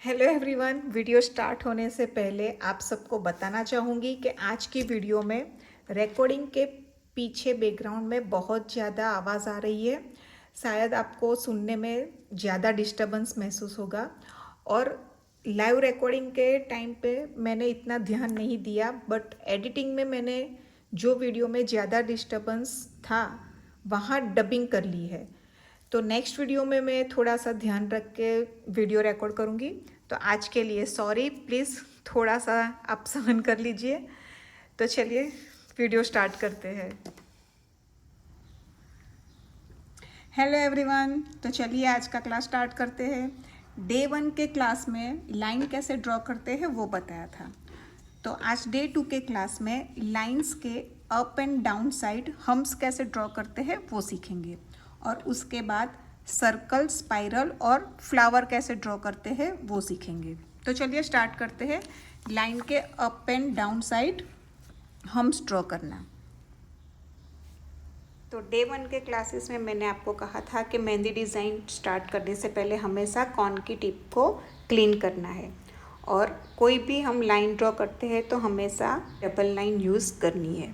Hello everyone. Video start होने से पहले आप सबको बताना चाहूँगी कि आज की वीडियो में रिकॉर्डिंग के पीछे बैकग्राउंड में बहुत ज़्यादा आवाज़ आ रही है। शायद आपको सुनने में ज़्यादा डिस्टर्बेंस महसूस होगा और लाइव रिकॉर्डिंग के टाइम पे मैंने इतना ध्यान नहीं दिया, बट एडिटिंग में मैंने जो वीडियो में ज़्यादा डिस्टर्बेंस था वहाँ डबिंग कर ली है। तो नेक्स्ट वीडियो में मैं थोड़ा सा ध्यान रख के वीडियो रिकॉर्ड करूँगी। तो आज के लिए सॉरी, प्लीज़ थोड़ा सा आप सहन कर लीजिए। तो चलिए वीडियो स्टार्ट करते हैं। हेलो एवरीवन, तो चलिए आज का क्लास स्टार्ट करते हैं। डे 1 के क्लास में लाइन कैसे ड्रॉ करते हैं वो बताया था। तो आज डे 2 के क्लास में लाइंस के up and down side hums कैसे ड्रॉ करते हैं वो सीखेंगे, और उसके बाद सर्कल, स्पाइरल और फ्लावर कैसे ड्रॉ करते हैं वो सीखेंगे। तो चलिए स्टार्ट करते हैं। लाइन के up and down side hums draw करना। तो डे 1 के क्लासेस में मैंने आपको कहा था कि मेहंदी डिज़ाइन स्टार्ट करने से पहले हमेशा कॉन की टिप को क्लीन करना है, और कोई भी हम लाइन ड्रॉ करते हैं तो हमेशा डबल लाइन यूज़ करनी है।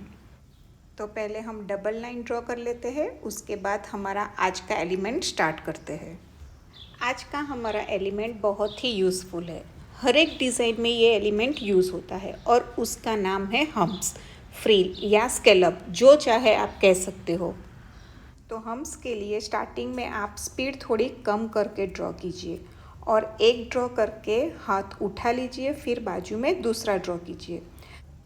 तो पहले हम डबल लाइन ड्रॉ कर लेते हैं, उसके बाद हमारा आज का एलिमेंट स्टार्ट करते हैं। आज का हमारा एलिमेंट बहुत ही यूज़फुल है। हर एक डिज़ाइन में ये एलिमेंट यूज़ होता है और उसका नाम है हम्स, फ्रिल या स्केलप, जो चाहे आप कह सकते हो। तो हम्स के लिए स्टार्टिंग में आप स्पीड थोड़ी कम करके ड्रॉ कीजिए और एक ड्रॉ करके हाथ उठा लीजिए, फिर बाजू में दूसरा ड्रॉ कीजिए।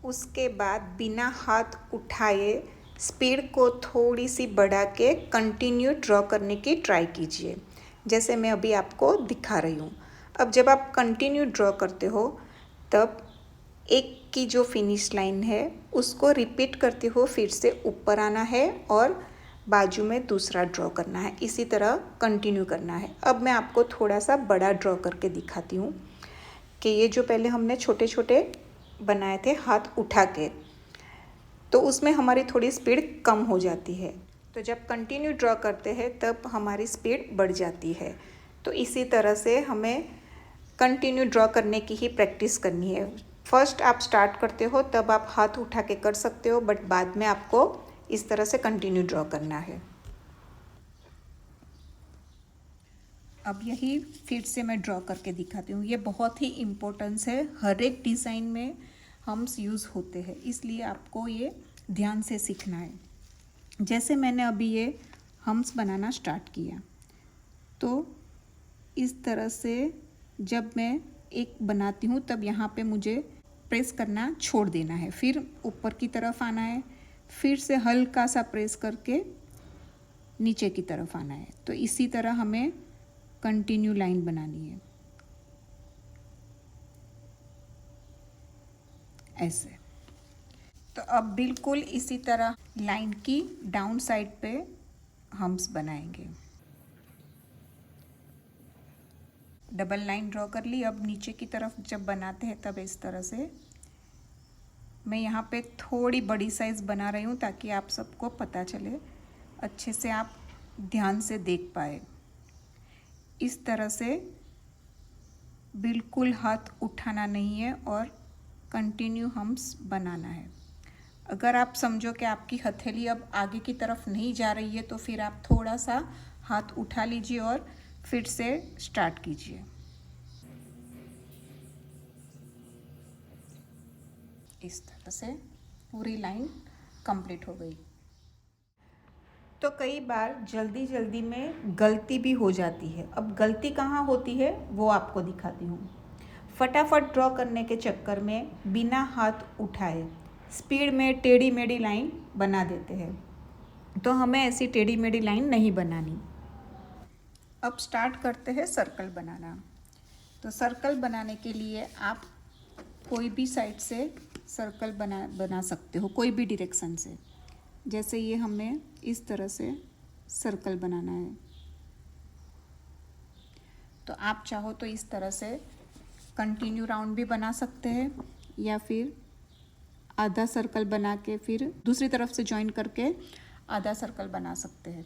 उसके बाद बिना हाथ उठाए स्पीड को थोड़ी सी बढ़ा के कंटिन्यू ड्रॉ करने की ट्राई कीजिए, जैसे मैं अभी आपको दिखा रही हूँ। अब जब आप कंटिन्यू ड्रॉ करते हो तब एक की जो फिनिश लाइन है उसको रिपीट करते हो, फिर से ऊपर आना है और बाजू में दूसरा ड्रॉ करना है। इसी तरह कंटिन्यू करना है। अब मैं आपको थोड़ा सा बड़ा ड्रॉ करके दिखाती हूँ कि ये जो पहले हमने छोटे छोटे बनाए थे हाथ उठा के, तो उसमें हमारी थोड़ी स्पीड कम हो जाती है। तो जब कंटिन्यू ड्रॉ करते हैं तब हमारी स्पीड बढ़ जाती है। तो इसी तरह से हमें कंटिन्यू ड्रॉ करने की ही प्रैक्टिस करनी है। फर्स्ट आप स्टार्ट करते हो तब आप हाथ उठा के कर सकते हो, बट बाद में आपको इस तरह से कंटिन्यू ड्रॉ करना है। अब यही फिर से मैं ड्रॉ करके दिखाती हूँ। ये बहुत ही इम्पोर्टेंस है, हर एक डिज़ाइन में हम्स यूज़ होते हैं, इसलिए आपको ये ध्यान से सीखना है। जैसे मैंने अभी ये हम्स बनाना स्टार्ट किया, तो इस तरह से जब मैं एक बनाती हूँ तब यहाँ पे मुझे प्रेस करना छोड़ देना है, फिर ऊपर की तरफ आना है, फिर से हल्का सा प्रेस करके नीचे की तरफ आना है। तो इसी तरह हमें कंटिन्यू लाइन बनानी है, ऐसे। तो अब बिल्कुल इसी तरह लाइन की डाउन साइड पे हम्स बनाएंगे। डबल लाइन ड्रॉ कर ली। अब नीचे की तरफ जब बनाते हैं तब इस तरह से मैं यहाँ पे थोड़ी बड़ी साइज़ बना रही हूँ ताकि आप सबको पता चले, अच्छे से आप ध्यान से देख पाए। इस तरह से बिल्कुल हाथ उठाना नहीं है और कंटिन्यू हम्स बनाना है। अगर आप समझो कि आपकी हथेली अब आगे की तरफ नहीं जा रही है तो फिर आप थोड़ा सा हाथ उठा लीजिए और फिर से स्टार्ट कीजिए। इस तरह से पूरी लाइन कंप्लीट हो गई। तो कई बार जल्दी जल्दी में गलती भी हो जाती है। अब गलती कहाँ होती है वो आपको दिखाती हूँ। फटाफट ड्रॉ करने के चक्कर में बिना हाथ उठाए स्पीड में टेढ़ी मेढ़ी लाइन बना देते हैं, तो हमें ऐसी टेढ़ी मेढ़ी लाइन नहीं बनानी। अब स्टार्ट करते हैं सर्कल बनाना। तो सर्कल बनाने के लिए आप कोई भी साइड से सर्कल बना सकते हो, कोई भी डायरेक्शन से। जैसे ये हमें इस तरह से सर्कल बनाना है, तो आप चाहो तो इस तरह से कंटिन्यू राउंड भी बना सकते हैं, या फिर आधा सर्कल बना के फिर दूसरी तरफ से ज्वाइन करके आधा सर्कल बना सकते हैं,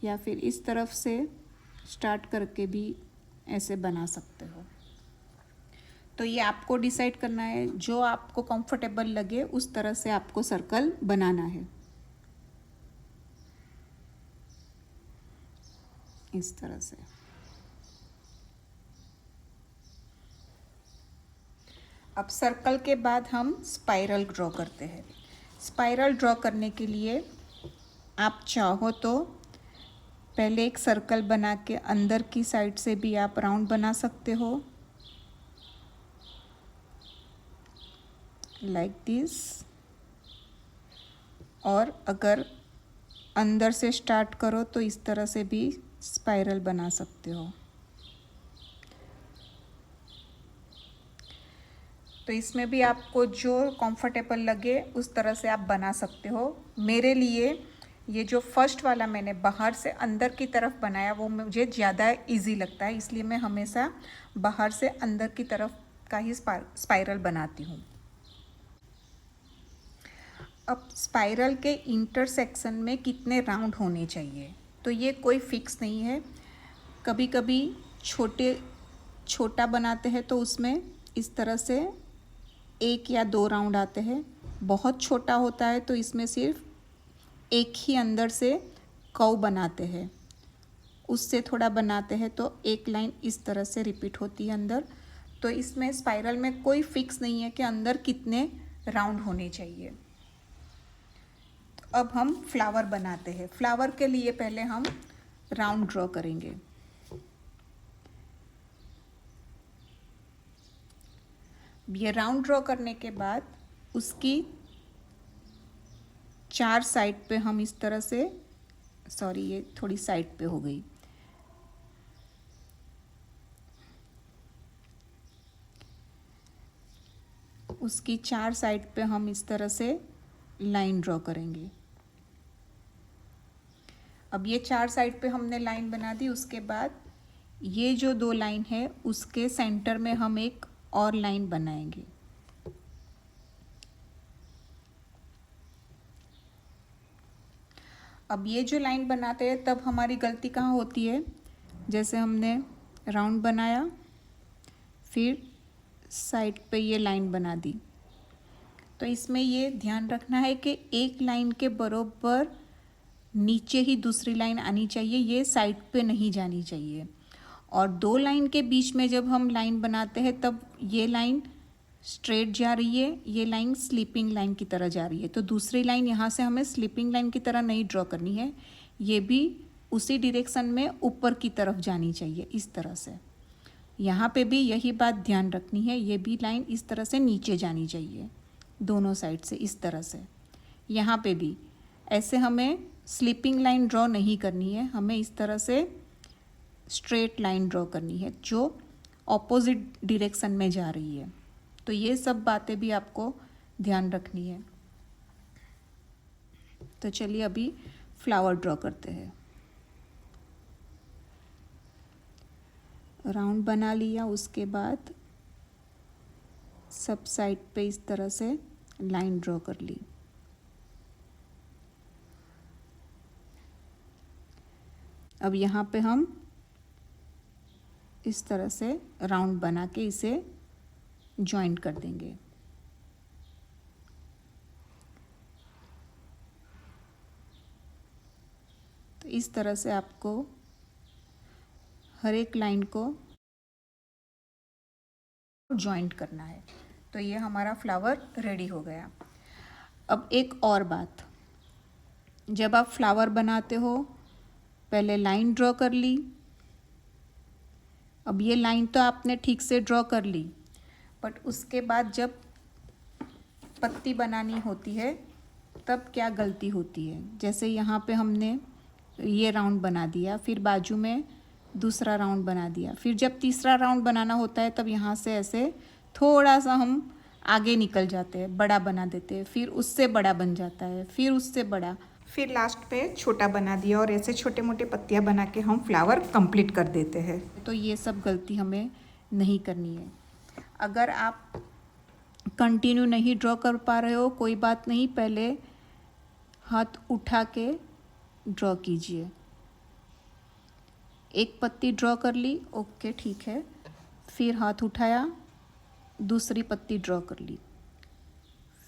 या फिर इस तरफ से स्टार्ट करके भी ऐसे बना सकते हो। तो ये आपको डिसाइड करना है, जो आपको कंफर्टेबल लगे उस तरह से आपको सर्कल बनाना है। इस तरह से। अब सर्कल के बाद हम स्पाइरल ड्रॉ करते हैं। स्पाइरल ड्रॉ करने के लिए आप चाहो तो पहले एक सर्कल बना के अंदर की साइड से भी आप राउंड बना सकते हो, लाइक दिस। और अगर अंदर से स्टार्ट करो तो इस तरह से भी स्पाइरल बना सकते हो। तो इसमें भी आपको जो कंफर्टेबल लगे उस तरह से आप बना सकते हो। मेरे लिए ये जो फर्स्ट वाला मैंने बाहर से अंदर की तरफ बनाया वो मुझे ज़्यादा इजी लगता है, इसलिए मैं हमेशा बाहर से अंदर की तरफ का ही स्पाइरल बनाती हूँ। अब स्पाइरल के इंटरसेक्शन में कितने राउंड होने चाहिए, तो ये कोई फिक्स नहीं है। कभी कभी छोटा बनाते हैं तो उसमें इस तरह से 1 या 2 राउंड आते हैं। बहुत छोटा होता है तो इसमें सिर्फ एक ही अंदर से कर्व बनाते हैं। उससे थोड़ा बनाते हैं तो एक लाइन इस तरह से रिपीट होती है अंदर। तो इसमें स्पाइरल में कोई फिक्स नहीं है कि अंदर कितने राउंड होने चाहिए। तो अब हम फ्लावर बनाते हैं। फ्लावर के लिए पहले हम राउंड ड्रॉ करेंगे। ये राउंड ड्रॉ करने के बाद उसकी 4 साइड पे हम इस तरह से, सॉरी ये थोड़ी साइड पे हो गई, उसकी 4 साइड पे हम इस तरह से लाइन ड्रॉ करेंगे। अब ये 4 साइड पे हमने लाइन बना दी। उसके बाद ये जो 2 लाइन है उसके सेंटर में हम एक और लाइन बनाएंगे। अब ये जो लाइन बनाते हैं तब हमारी गलती कहाँ होती है, जैसे हमने राउंड बनाया फिर साइड पे ये लाइन बना दी, तो इसमें ये ध्यान रखना है कि एक लाइन के बराबर नीचे ही दूसरी लाइन आनी चाहिए, ये साइड पे नहीं जानी चाहिए। और 2 लाइन के बीच में जब हम लाइन बनाते हैं तब ये लाइन स्ट्रेट जा रही है, ये लाइन स्लीपिंग लाइन की तरह जा रही है। तो दूसरी लाइन यहाँ से हमें स्लीपिंग लाइन की तरह नहीं ड्रॉ करनी है, ये भी उसी डायरेक्शन में ऊपर की तरफ जानी चाहिए इस तरह से। यहाँ पे भी यही बात ध्यान रखनी है, ये भी लाइन इस तरह से नीचे जानी चाहिए दोनों साइड से इस तरह से। यहाँ पे भी ऐसे हमें स्लीपिंग लाइन ड्रॉ नहीं करनी है, हमें इस तरह से स्ट्रेट लाइन ड्रॉ करनी है जो ऑपोजिट डायरेक्शन में जा रही है। तो ये सब बातें भी आपको ध्यान रखनी है। तो चलिए अभी फ्लावर ड्रॉ करते हैं। राउंड बना लिया, उसके बाद सब साइड पे इस तरह से लाइन ड्रॉ कर ली। अब यहाँ पे हम इस तरह से राउंड बना के इसे जॉइंट कर देंगे। तो इस तरह से आपको हर एक लाइन को जॉइंट करना है। तो ये हमारा फ्लावर रेडी हो गया। अब एक और बात, जब आप फ्लावर बनाते हो पहले लाइन ड्रॉ कर ली। अब ये लाइन तो आपने ठीक से ड्रॉ कर ली, बट उसके बाद जब पत्ती बनानी होती है तब क्या गलती होती है, जैसे यहाँ पे हमने ये राउंड बना दिया, फिर बाजू में दूसरा राउंड बना दिया, फिर जब तीसरा राउंड बनाना होता है तब यहाँ से ऐसे थोड़ा सा हम आगे निकल जाते हैं, बड़ा बना देते हैं, फिर उससे बड़ा बन जाता है, फिर उससे बड़ा, फिर लास्ट पे छोटा बना दिया, और ऐसे छोटे मोटे पत्तियाँ बना के हम फ्लावर कंप्लीट कर देते हैं। तो ये सब गलती हमें नहीं करनी है। अगर आप कंटिन्यू नहीं ड्रॉ कर पा रहे हो कोई बात नहीं, पहले हाथ उठा के ड्रॉ कीजिए। एक पत्ती ड्रॉ कर ली, ओके ठीक है। फिर हाथ उठाया, दूसरी पत्ती ड्रॉ कर ली,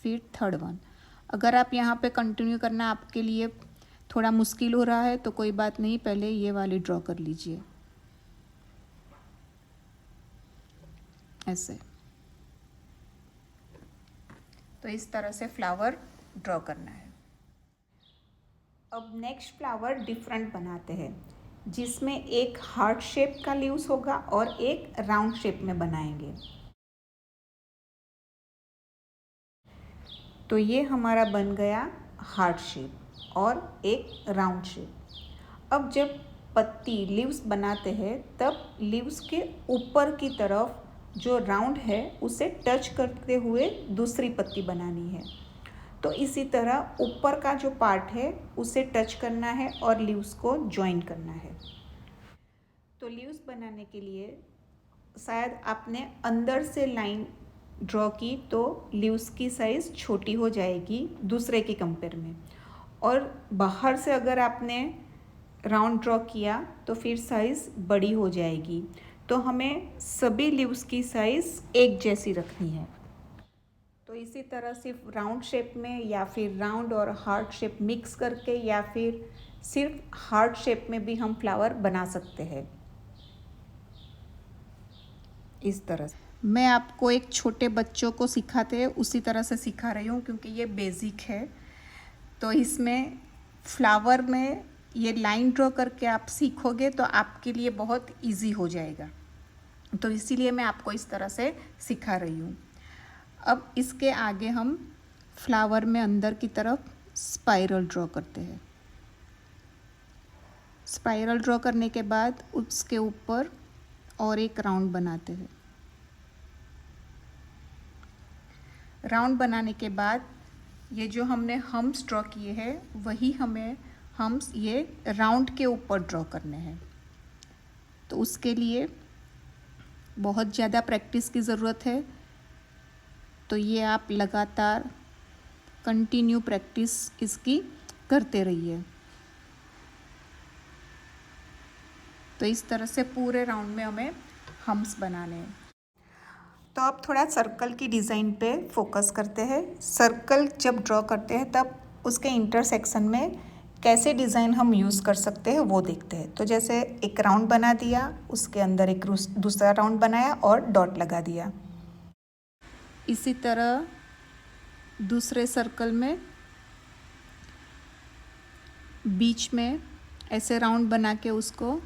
फिर थर्ड वन। अगर आप यहाँ पे कंटिन्यू करना आपके लिए थोड़ा मुश्किल हो रहा है तो कोई बात नहीं, पहले ये वाली ड्रॉ कर लीजिए ऐसे। तो इस तरह से फ्लावर ड्रॉ करना है। अब नेक्स्ट फ्लावर डिफरेंट बनाते हैं, जिसमें एक हार्ट शेप का लीव्स होगा और एक राउंड शेप में बनाएंगे। तो ये हमारा बन गया हार्ट शेप और एक राउंड शेप। अब जब पत्ती लीव्स बनाते हैं तब लीव्स के ऊपर की तरफ जो राउंड है उसे टच करते हुए दूसरी पत्ती बनानी है। तो इसी तरह ऊपर का जो पार्ट है उसे टच करना है और लीव्स को ज्वाइन करना है। तो लीव्स बनाने के लिए शायद आपने अंदर से लाइन ड्रॉ की तो लीव्स की साइज़ छोटी हो जाएगी दूसरे के कंपेयर में, और बाहर से अगर आपने राउंड ड्रॉ किया तो फिर साइज़ बड़ी हो जाएगी। तो हमें सभी लीव्स की साइज़ एक जैसी रखनी है। तो इसी तरह सिर्फ राउंड शेप में या फिर राउंड और हार्ट शेप मिक्स करके या फिर सिर्फ हार्ट शेप में भी हम फ्लावर बना सकते हैं। इस तरह से मैं आपको एक छोटे बच्चों को सिखाते हैं उसी तरह से सिखा रही हूँ, क्योंकि ये बेसिक है। तो इसमें फ्लावर में ये लाइन ड्रॉ करके आप सीखोगे तो आपके लिए बहुत इजी हो जाएगा। तो इसीलिए मैं आपको इस तरह से सिखा रही हूँ। अब इसके आगे हम फ्लावर में अंदर की तरफ स्पाइरल ड्रॉ करते हैं। स्पाइरल ड्रॉ करने के बाद उसके ऊपर और एक राउंड बनाते हैं। राउंड बनाने के बाद ये जो हमने हम्स ड्रॉ किए हैं वही हमें हम्स ये राउंड के ऊपर ड्रॉ करने हैं। तो उसके लिए बहुत ज़्यादा प्रैक्टिस की ज़रूरत है। तो ये आप लगातार कंटिन्यू प्रैक्टिस इसकी करते रहिए। तो इस तरह से पूरे राउंड में हमें हम्स बनाने हैं। तो अब थोड़ा सर्कल की डिज़ाइन पे फोकस करते हैं। सर्कल जब ड्रॉ करते हैं तब उसके इंटरसेक्शन में कैसे डिज़ाइन हम यूज़ कर सकते हैं वो देखते हैं। तो जैसे एक राउंड बना दिया, उसके अंदर एक दूसरा राउंड बनाया और डॉट लगा दिया। इसी तरह दूसरे सर्कल में बीच में ऐसे राउंड बना के उसको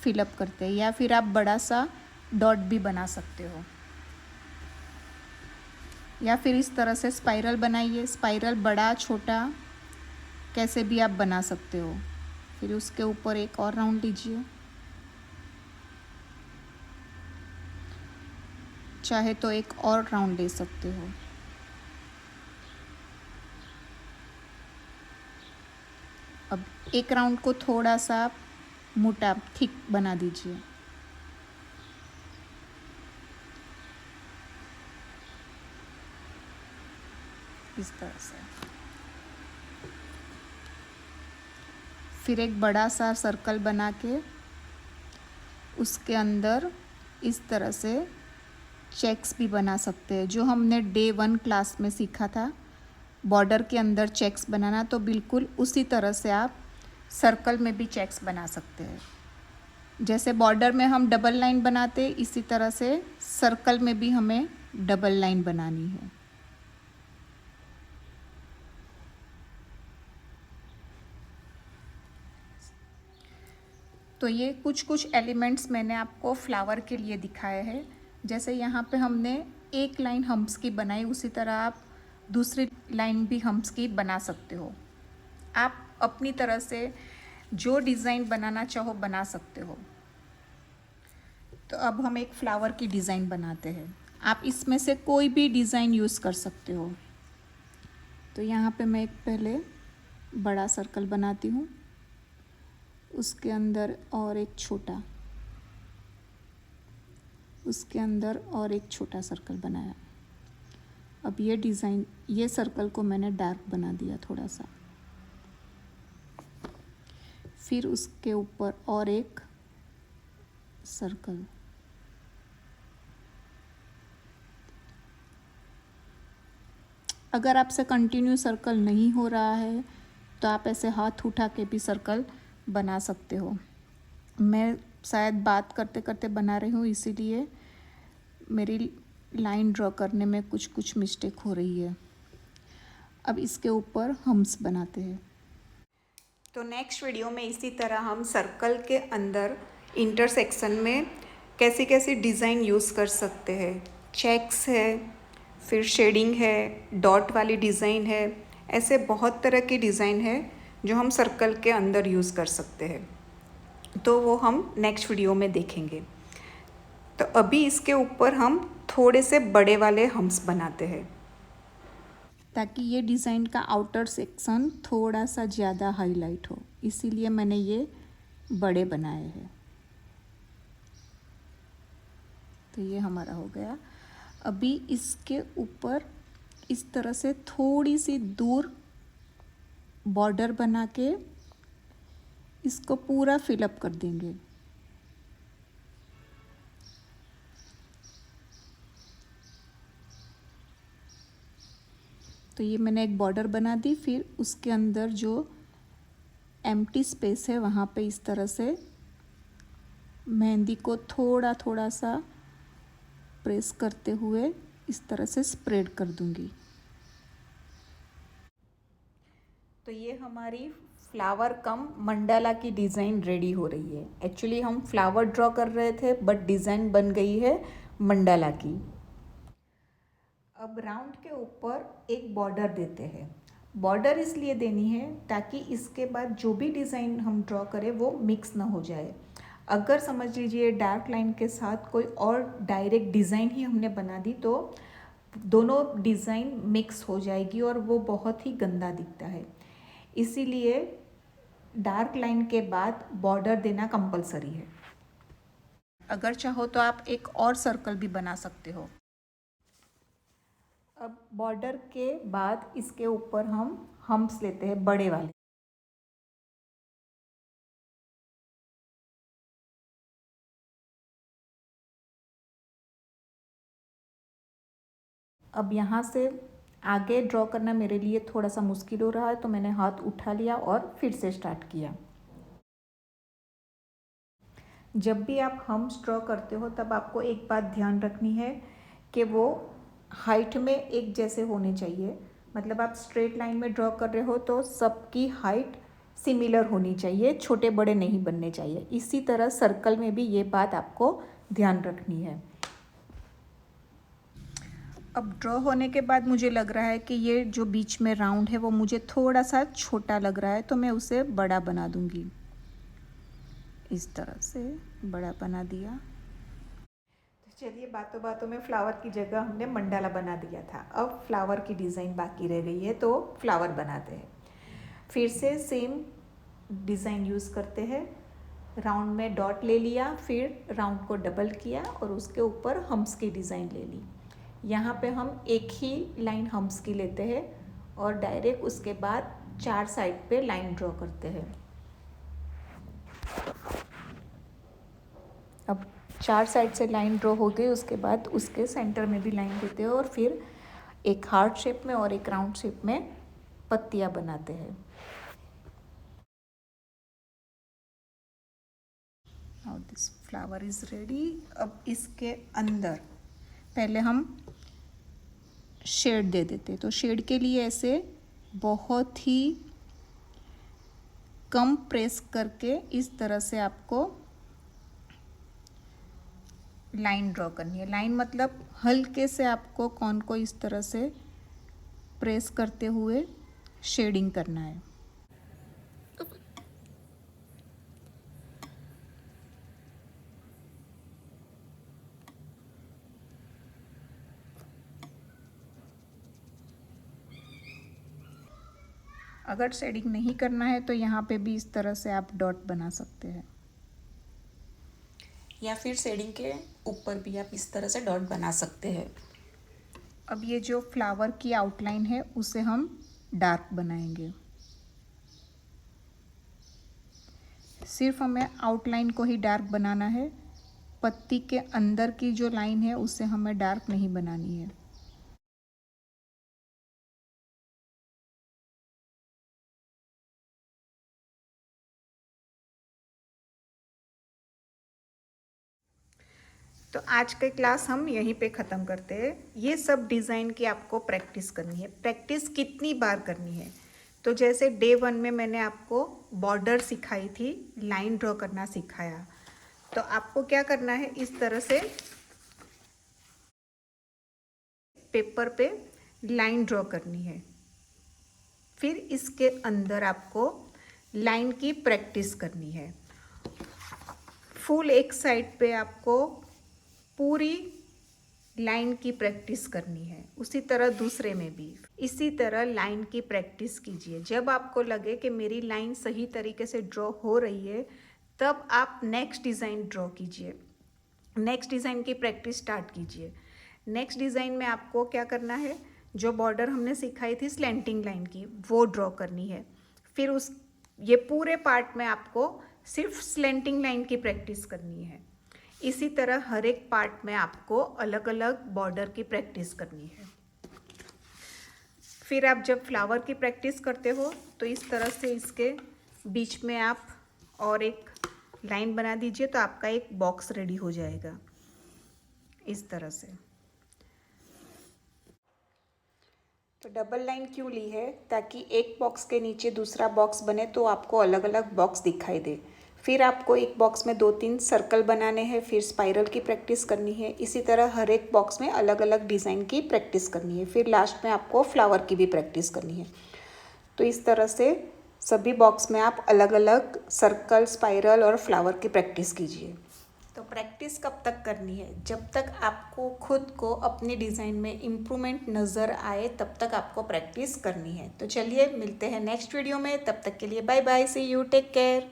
फिलअप करते हैं, या फिर आप बड़ा सा डॉट भी बना सकते हो, या फिर इस तरह से स्पाइरल बनाइए। स्पाइरल बड़ा छोटा कैसे भी आप बना सकते हो। फिर उसके ऊपर एक और राउंड लीजिए, चाहे तो एक और राउंड ले सकते हो। अब एक राउंड को थोड़ा सा मोटा थिक बना दीजिए। इस तरह से फिर एक बड़ा सा सर्कल बना के उसके अंदर इस तरह से चेक्स भी बना सकते हैं, जो हमने डे 1 क्लास में सीखा था बॉर्डर के अंदर चेक्स बनाना। तो बिल्कुल उसी तरह से आप सर्कल में भी चेक्स बना सकते हैं। जैसे बॉर्डर में हम डबल लाइन बनाते, इसी तरह से सर्कल में भी हमें डबल लाइन बनानी है। तो ये कुछ कुछ एलिमेंट्स मैंने आपको फ्लावर के लिए दिखाए हैं। जैसे यहाँ पे हमने एक लाइन हम्स की बनाई, उसी तरह आप दूसरी लाइन भी हम्स की बना सकते हो। आप अपनी तरह से जो डिज़ाइन बनाना चाहो बना सकते हो। तो अब हम एक फ्लावर की डिज़ाइन बनाते हैं। आप इसमें से कोई भी डिज़ाइन यूज़ कर सकते हो। तो यहाँ पे मैं एक पहले बड़ा सर्कल बनाती हूँ, उसके अंदर और एक छोटा, उसके अंदर और एक छोटा सर्कल बनाया। अब ये डिज़ाइन, ये सर्कल को मैंने डार्क बना दिया थोड़ा सा। फिर उसके ऊपर और एक सर्कल। अगर आपसे कंटिन्यू सर्कल नहीं हो रहा है तो आप ऐसे हाथ उठा के भी सर्कल बना सकते हो। मैं शायद बात करते करते बना रही हूँ, इसीलिए मेरी लाइन ड्रॉ करने में कुछ कुछ मिस्टेक हो रही है। अब इसके ऊपर हम्स बनाते हैं। तो नेक्स्ट वीडियो में इसी तरह हम सर्कल के अंदर इंटरसेक्शन में कैसी कैसी डिज़ाइन यूज़ कर सकते हैं। चेक्स है, फिर शेडिंग है, डॉट वाली डिज़ाइन है, ऐसे बहुत तरह की डिज़ाइन है जो हम सर्कल के अंदर यूज़ कर सकते हैं। तो वो हम नेक्स्ट वीडियो में देखेंगे। तो अभी इसके ऊपर हम थोड़े से बड़े वाले हम्स बनाते हैं ताकि ये डिज़ाइन का आउटर सेक्शन थोड़ा सा ज़्यादा हाईलाइट हो, इसीलिए मैंने ये बड़े बनाए हैं। तो ये हमारा हो गया। अभी इसके ऊपर इस तरह से थोड़ी सी दूर बॉर्डर बना के इसको पूरा फिलअप कर देंगे। तो ये मैंने एक बॉर्डर बना दी, फिर उसके अंदर जो एम्प्टी स्पेस है वहाँ पे इस तरह से मेहंदी को थोड़ा थोड़ा सा प्रेस करते हुए इस तरह से स्प्रेड कर दूंगी। तो ये हमारी फ्लावर कम मंडाला की डिज़ाइन रेडी हो रही है। एक्चुअली हम फ्लावर ड्रॉ कर रहे थे बट डिज़ाइन बन गई है मंडाला की। अब राउंड के ऊपर एक बॉर्डर देते हैं। बॉर्डर इसलिए देनी है ताकि इसके बाद जो भी डिज़ाइन हम ड्रॉ करें वो मिक्स ना हो जाए। अगर समझ लीजिए डार्क लाइन के साथ कोई और डायरेक्ट डिज़ाइन ही हमने बना दी तो दोनों डिज़ाइन मिक्स हो जाएगी और वो बहुत ही गंदा दिखता है। इसीलिए डार्क लाइन के बाद बॉर्डर देना कंपलसरी है। अगर चाहो तो आप एक और सर्कल भी बना सकते हो। अब बॉर्डर के बाद इसके ऊपर हम हम्प्स लेते हैं बड़े वाले। अब यहाँ से आगे ड्रॉ करना मेरे लिए थोड़ा सा मुश्किल हो रहा है, तो मैंने हाथ उठा लिया और फिर से स्टार्ट किया। जब भी आप हम्प्स ड्रॉ करते हो तब आपको एक बात ध्यान रखनी है कि वो हाइट में एक जैसे होने चाहिए। मतलब आप स्ट्रेट लाइन में ड्रॉ कर रहे हो तो सबकी हाइट सिमिलर होनी चाहिए, छोटे बड़े नहीं बनने चाहिए। इसी तरह सर्कल में भी ये बात आपको ध्यान रखनी है। अब ड्रॉ होने के बाद मुझे लग रहा है कि ये जो बीच में राउंड है वो मुझे थोड़ा सा छोटा लग रहा है, तो मैं उसे बड़ा बना दूंगी। इस तरह से बड़ा बना दिया। तो चलिए, बातों बातों में फ्लावर की जगह हमने मंडाला बना दिया था। अब फ्लावर की डिज़ाइन बाकी रह गई है, तो फ्लावर बनाते हैं। फिर से सेम डिज़ाइन यूज़ करते हैं। राउंड में डॉट ले लिया, फिर राउंड को डबल किया और उसके ऊपर हम्प्स की डिज़ाइन ले ली। यहाँ पे हम एक ही लाइन हम्प्स की लेते हैं और डायरेक्ट उसके बाद 4 साइड पे लाइन ड्रॉ करते हैं। अब 4 साइड से लाइन ड्रॉ हो गई, उसके बाद उसके सेंटर में भी लाइन देते हैं और फिर एक हार्ट शेप में और एक राउंड शेप में पत्तियाँ बनाते हैं। Now this flower is ready. अब इसके अंदर पहले हम शेड दे देते, तो शेड के लिए ऐसे बहुत ही कम प्रेस करके इस तरह से आपको लाइन ड्रॉ करनी है। लाइन मतलब हल्के से आपको कॉर्न को इस तरह से प्रेस करते हुए शेडिंग करना है। अगर शेडिंग नहीं करना है तो यहाँ पे भी इस तरह से आप डॉट बना सकते हैं, या फिर शेडिंग के ऊपर भी आप इस तरह से डॉट बना सकते हैं। अब ये जो फ्लावर की आउटलाइन है उसे हम डार्क बनाएंगे। सिर्फ हमें आउटलाइन को ही डार्क बनाना है, पत्ती के अंदर की जो लाइन है उससे हमें डार्क नहीं बनानी है। तो आज का क्लास हम यहीं पे ख़त्म करते हैं। ये सब डिज़ाइन की आपको प्रैक्टिस करनी है। प्रैक्टिस कितनी बार करनी है? तो जैसे डे 1 में मैंने आपको बॉर्डर सिखाई थी, लाइन ड्रॉ करना सिखाया, तो आपको क्या करना है, इस तरह से पेपर पे लाइन ड्रॉ करनी है। फिर इसके अंदर आपको लाइन की प्रैक्टिस करनी है। फुल एक साइड पे आपको पूरी लाइन की प्रैक्टिस करनी है, उसी तरह दूसरे में भी इसी तरह लाइन की प्रैक्टिस कीजिए। जब आपको लगे कि मेरी लाइन सही तरीके से ड्रॉ हो रही है, तब आप नेक्स्ट डिज़ाइन ड्रॉ कीजिए, नेक्स्ट डिज़ाइन की प्रैक्टिस स्टार्ट कीजिए। नेक्स्ट डिज़ाइन में आपको क्या करना है, जो बॉर्डर हमने सिखाई थी स्लैंटिंग लाइन की, वो ड्रॉ करनी है। फिर ये पूरे पार्ट में आपको सिर्फ स्लैंटिंग लाइन की प्रैक्टिस करनी है। इसी तरह हर एक पार्ट में आपको अलग अलग बॉर्डर की प्रैक्टिस करनी है। फिर आप जब फ्लावर की प्रैक्टिस करते हो तो इस तरह से इसके बीच में आप और एक लाइन बना दीजिए, तो आपका एक बॉक्स रेडी हो जाएगा इस तरह से। तो डबल लाइन क्यों ली है? ताकि एक बॉक्स के नीचे दूसरा बॉक्स बने तो आपको अलग अलग बॉक्स दिखाई दे। फिर आपको एक बॉक्स में 2-3 सर्कल बनाने हैं, फिर स्पाइरल की प्रैक्टिस करनी है। इसी तरह हर एक बॉक्स में अलग अलग डिज़ाइन की प्रैक्टिस करनी है। फिर लास्ट में आपको फ्लावर की भी प्रैक्टिस करनी है। तो इस तरह से सभी बॉक्स में आप अलग अलग सर्कल, स्पाइरल और फ्लावर की प्रैक्टिस कीजिए। तो प्रैक्टिस कब तक करनी है? जब तक आपको खुद को अपनी डिज़ाइन में इम्प्रूवमेंट नज़र आए तब तक आपको प्रैक्टिस करनी है। तो चलिए मिलते हैं नेक्स्ट वीडियो में, तब तक के लिए bye bye, see you, take care.